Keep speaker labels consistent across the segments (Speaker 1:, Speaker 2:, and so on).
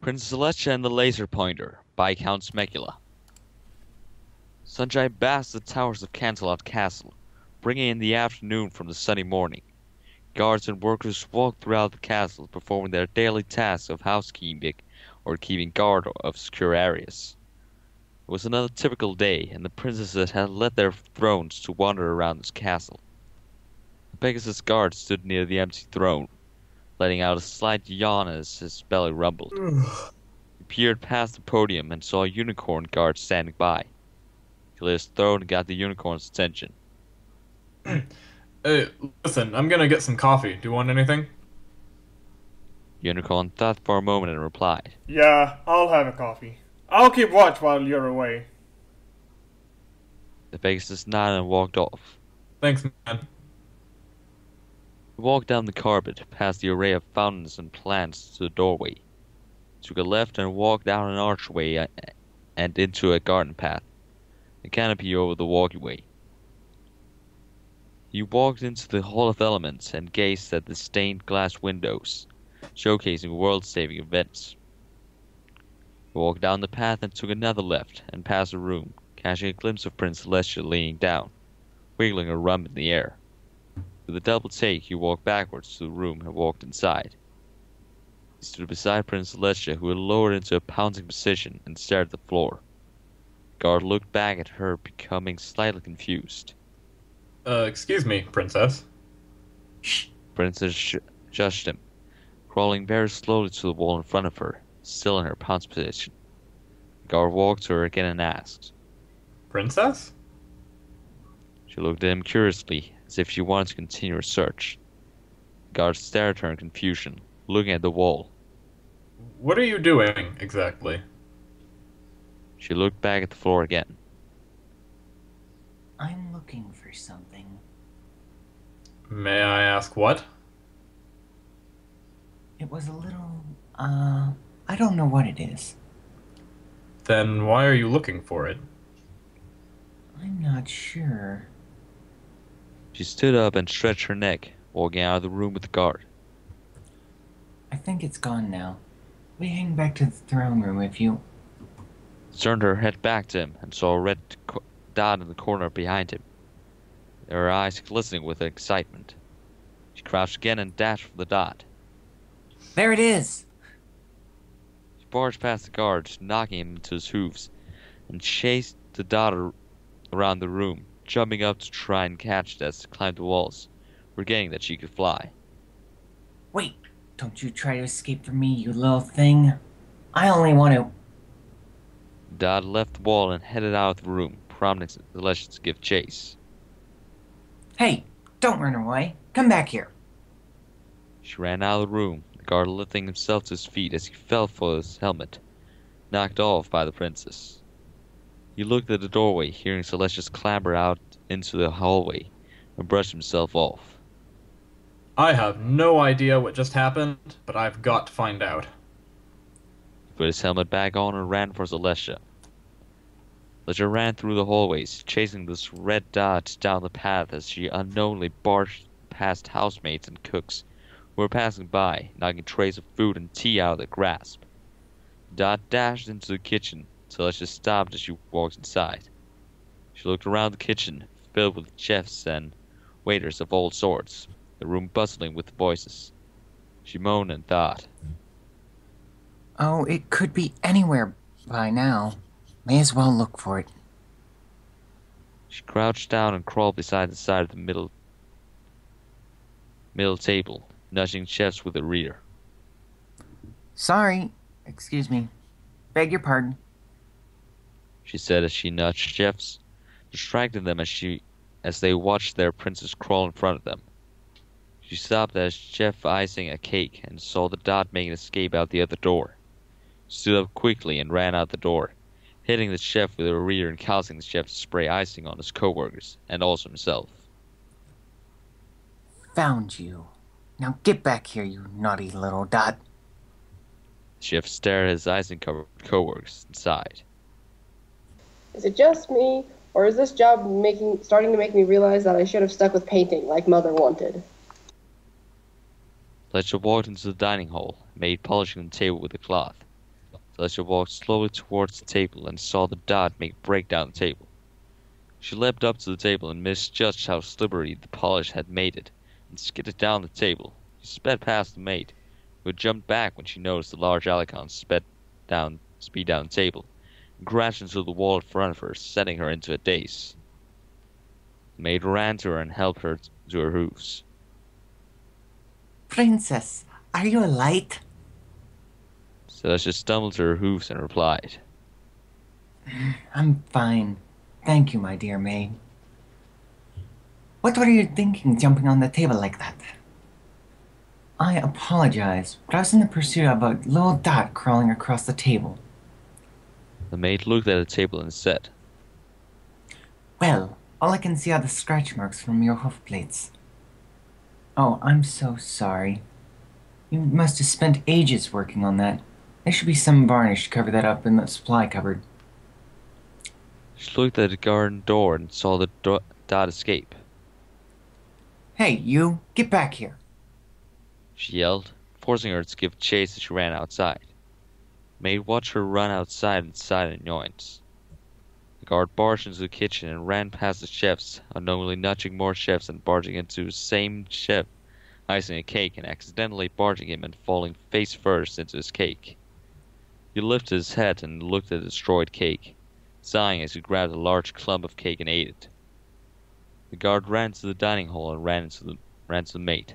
Speaker 1: Princess Celestia and the Laser Pointer by Countsmegula. Sunshine basked the towers of Canterlot Castle, bringing in the afternoon from the sunny morning. Guards and workers walked throughout the castle, performing their daily tasks of housekeeping or keeping guard of secure areas. It was another typical day, and the princesses had left their thrones to wander around this castle. The Pegasus guard stood near the empty throne, letting out a slight yawn as his belly rumbled. He peered past the podium and saw a unicorn guard standing by. He cleared his throat and got the unicorn's attention.
Speaker 2: Hey, listen, I'm gonna get some coffee. Do you want anything?
Speaker 1: Unicorn thought for a moment and replied.
Speaker 3: Yeah, I'll have a coffee. I'll keep watch while you're away.
Speaker 1: The Pegasus nodded and walked off.
Speaker 2: Thanks, man.
Speaker 1: He walked down the carpet, past the array of fountains and plants to the doorway. He took a left and walked down an archway and into a garden path, a canopy over the walkway. He walked into the Hall of Elements and gazed at the stained glass windows, showcasing world-saving events. He walked down the path and took another left and passed a room, catching a glimpse of Prince Celestia leaning down, wiggling her rump in the air. With a double take, he walked backwards to the room and walked inside. He stood beside Prince Celestia, who had lowered into a pouncing position, and stared at the floor. The guard looked back at her, becoming slightly confused.
Speaker 2: Excuse me, princess.
Speaker 1: Princess shushed him, crawling very slowly to the wall in front of her, still in her pounce position. The guard walked to her again and asked.
Speaker 2: Princess?
Speaker 1: She looked at him curiously, as if she wanted to continue her search. The guard stared at her in confusion, looking at the wall.
Speaker 2: What are you doing, exactly?
Speaker 1: She looked back at the floor again.
Speaker 4: I'm looking for something.
Speaker 2: May I ask what?
Speaker 4: It was a little, I don't know what it is.
Speaker 2: Then why are you looking for it?
Speaker 4: I'm not sure.
Speaker 1: She stood up and stretched her neck, walking out of the room with the guard.
Speaker 4: I think it's gone now. We hang back to the throne room if you...
Speaker 1: She turned her head back to him and saw a red dot in the corner behind him, her eyes glistening with excitement. She crouched again and dashed for the dot.
Speaker 4: There it is!
Speaker 1: She barged past the guard, knocking him into his hooves, and chased the dot around the room, jumping up to try and catch it as it climbed the walls, forgetting that she could fly.
Speaker 4: Wait, don't you try to escape from me, you little thing. I only want to...
Speaker 1: The dot left the wall and headed out of the room, prompting Celestia to give chase.
Speaker 4: Hey, don't run away. Come back here.
Speaker 1: She ran out of the room, the guard lifting himself to his feet as he fell for his helmet, knocked off by the princess. He looked at the doorway, hearing Celestia's clamber out into the hallway, and brushed himself off.
Speaker 2: I have no idea what just happened, but I've got to find out.
Speaker 1: He put his helmet back on and ran for Celestia. Celestia ran through the hallways, chasing this red dot down the path as she unknowingly barged past housemaids and cooks who were passing by, knocking trays of food and tea out of their grasp. The dot dashed into the kitchen. Celestia stopped as she walked inside. She looked around the kitchen, filled with chefs and waiters of all sorts, the room bustling with voices. She moaned and thought.
Speaker 4: Oh, it could be anywhere by now. May as well look for it.
Speaker 1: She crouched down and crawled beside the side of the middle table, nudging chefs with a reader.
Speaker 4: Sorry. Excuse me. Beg your pardon.
Speaker 1: She said as she nudged chefs, distracting them as they watched their princess crawl in front of them. She stopped as chef icing a cake and saw the dot make an escape out the other door. She stood up quickly and ran out the door, hitting the chef with a reader and causing the chef to spray icing on his co-workers and also himself.
Speaker 4: Found you. Now get back here, you naughty little dot.
Speaker 1: The chef stared at his icing-covered co-workers and sighed.
Speaker 5: Is it just me, or is this job starting to make me realize that I should have stuck with painting like Mother wanted?
Speaker 1: Fletcher walked into the dining hall, Maid polishing the table with a cloth. Celestia walked slowly towards the table and saw the dot break down the table. She leapt up to the table and misjudged how slippery the polish had made it, and skidded down the table. She sped past the maid, who had jumped back when she noticed the large alicon speed down the table, and crashed into the wall in front of her, sending her into a daze. The maid ran to her and helped her to her hoofs.
Speaker 4: Princess, are you alight?
Speaker 1: Celestia stumbled to her hoofs and replied,
Speaker 4: I'm fine. Thank you, my dear maid. What were you thinking jumping on the table like that? I apologize, but I was in the pursuit of a little dot crawling across the table.
Speaker 1: The maid looked at the table and said,
Speaker 4: Well, all I can see are the scratch marks from your hoof plates. Oh, I'm so sorry. You must have spent ages working on that. There should be some varnish to cover that up in the supply cupboard.
Speaker 1: She looked at the garden door and saw the dot escape.
Speaker 4: Hey, you! Get back here!
Speaker 1: She yelled, forcing her to give chase as she ran outside. Maid watched her run outside in silent annoyance. The guard barged into the kitchen and ran past the chefs, unknowingly nudging more chefs and barging into the same chef, icing a cake and accidentally barging him and falling face first into his cake. He lifted his head and looked at the destroyed cake, sighing as he grabbed a large clump of cake and ate it. The guard ran to the dining hall and ran to the maid.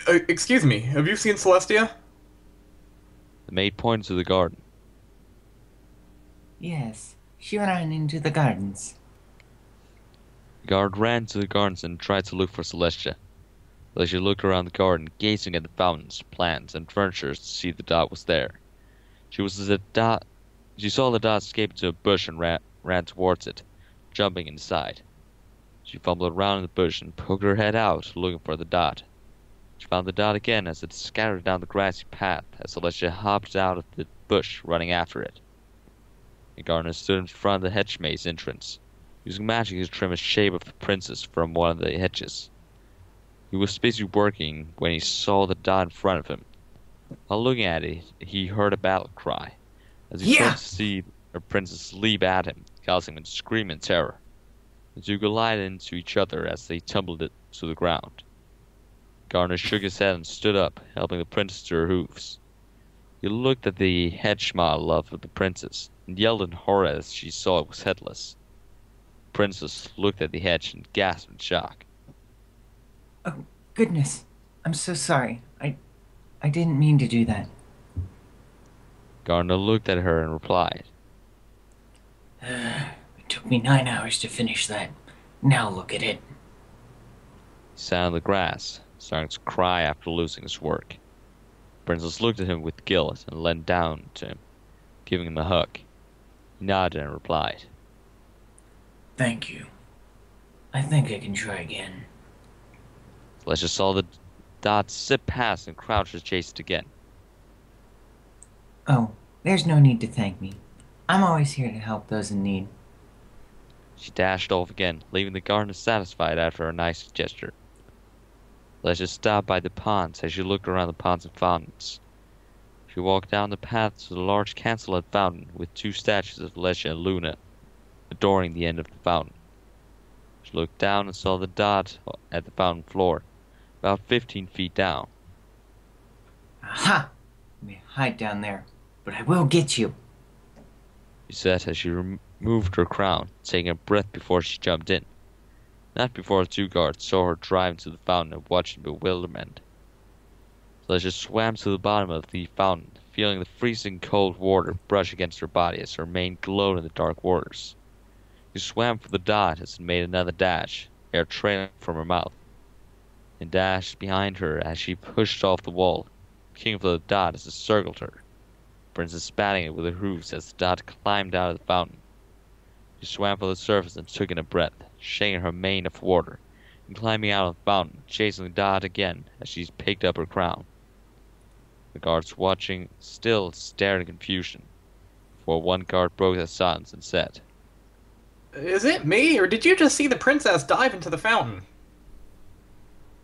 Speaker 2: Excuse me, have you seen Celestia?
Speaker 1: The maid pointed to the garden.
Speaker 4: Yes, she ran into the gardens.
Speaker 1: The guard ran to the gardens and tried to look for Celestia. Celestia looked around the garden, gazing at the fountains, plants, and furniture to see the dot was there. She saw the dot escape into a bush and ran towards it, jumping inside. She fumbled around in the bush and poked her head out, looking for the dot. She found the dot again as it scattered down the grassy path as Celestia hopped out of the bush, running after it. The gardener stood in front of the hedge maze entrance, using magic to trim a shape of the princess from one of the hedges. He was busy working when he saw the dot in front of him. While looking at it, he heard a battle cry, as he turned to see a princess leap at him, causing him to scream in terror. The two collided into each other as they tumbled it to the ground. Gardener shook his head and stood up, helping the princess to her hoofs. He looked at the hedge model of the princess, and yelled in horror as she saw it was headless. The princess looked at the hedge and gasped in shock.
Speaker 4: Oh, goodness. I'm so sorry. I didn't mean to do that.
Speaker 1: Gardener looked at her and replied,
Speaker 4: It took me 9 hours to finish that. Now look at it.
Speaker 1: He sat on the grass, starting to cry after losing his work. The princess looked at him with guilt and leaned down to him, giving him a hug. He nodded and replied,
Speaker 4: Thank you. I think I can try again.
Speaker 1: Celestia saw the dot zip past and crouched to chase it again.
Speaker 4: Oh, there's no need to thank me. I'm always here to help those in need.
Speaker 1: She dashed off again, leaving the gardener satisfied after her nice gesture. Celestia stopped by the ponds as she looked around the ponds and fountains. She walked down the path to the large cancel fountain with two statues of Celestia and Luna adoring the end of the fountain. She looked down and saw the dot at the fountain floor, about 15 feet down.
Speaker 4: Aha! You may hide down there, but I will get you.
Speaker 1: She said as she removed her crown, taking a breath before she jumped in. Not before the two guards saw her drive into the fountain and watched in bewilderment. Celestia swam to the bottom of the fountain, feeling the freezing cold water brush against her body as her mane glowed in the dark waters. She swam for the dot as it made another dash, air trailing from her mouth, and dashed behind her as she pushed off the wall, looking for the dot as it circled her, the princess batting it with her hoofs as the dot climbed out of the fountain. She swam for the surface and took in a breath, shaking her mane of water, and climbing out of the fountain, chasing the dot again as she picked up her crown. The guards watching still stared in confusion, before one guard broke the silence and said,
Speaker 2: Is it me, or did you just see the princess dive into the fountain?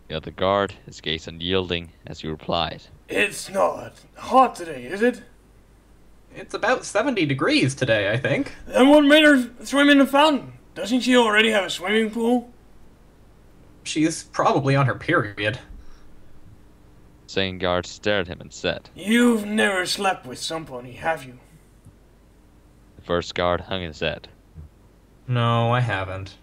Speaker 1: The other guard, his gaze unyielding, as he replied.
Speaker 3: It's not hot today, is it?
Speaker 2: It's about 70 degrees today, I think.
Speaker 3: Then what made her swim in the fountain? Doesn't she already have a swimming pool?
Speaker 2: She's probably on her period.
Speaker 1: The second guard stared at him and said.
Speaker 3: You've never slept with somebody, have you?
Speaker 1: The first guard hung his head.
Speaker 2: No, I haven't.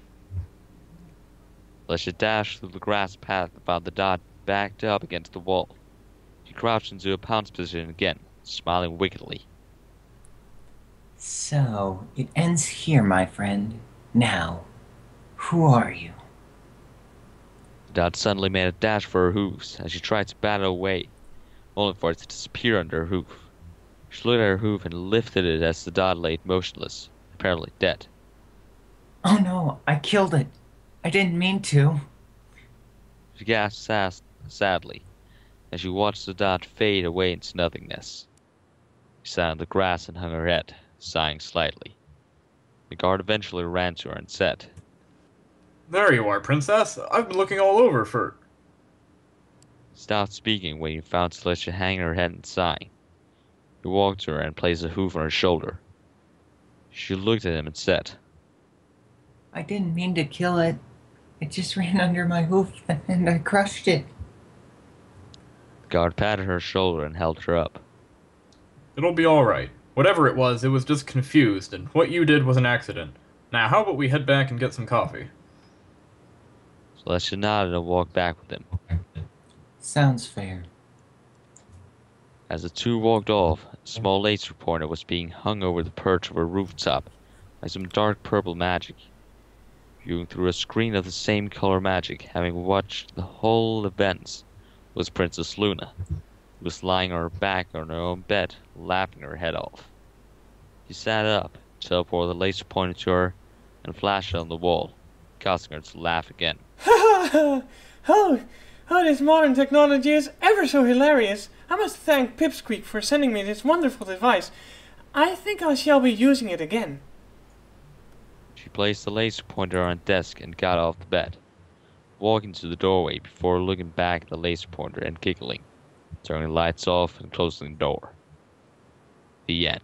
Speaker 1: Celestia dashed through the grass path and found the dot backed up against the wall. She crouched into a pounce position again, smiling wickedly.
Speaker 4: So, it ends here, my friend. Now, who are you?
Speaker 1: The dot suddenly made a dash for her hooves as she tried to bat it away, only for it to disappear under her hoof. She looked at her hoof and lifted it as the dot lay motionless, apparently dead.
Speaker 4: Oh no, I killed it. I didn't mean to.
Speaker 1: She gasped sadly as she watched the dot fade away into nothingness. She sat on the grass and hung her head, sighing slightly. The guard eventually ran to her and said,
Speaker 2: There you are, princess. I've been looking all over for...
Speaker 1: He stopped speaking when he found Celestia hanging her head and sighing. He walked to her and placed a hoof on her shoulder. She looked at him and said,
Speaker 4: I didn't mean to kill it. It just ran under my hoof and I crushed it.
Speaker 1: The guard patted her shoulder and held her up.
Speaker 2: It'll be alright. Whatever it was just confused, and what you did was an accident. Now, how about we head back and get some coffee?
Speaker 1: Celestia nodded and walked back with him.
Speaker 4: Sounds fair.
Speaker 1: As the two walked off, a small laser pointer was being hung over the perch of a rooftop by some dark purple magic. Viewing through a screen of the same color magic, having watched the whole events, was Princess Luna, who was lying on her back on her own bed, laughing her head off. She sat up, teleported the laser pointer to her, and flashed it on the wall, causing her to laugh again.
Speaker 3: Oh, this modern technology is ever so hilarious. I must thank Pipsqueak for sending me this wonderful device. I think I shall be using it again.
Speaker 1: She placed the laser pointer on a desk and got off the bed, walking to the doorway before looking back at the laser pointer and giggling, turning the lights off and closing the door. The end.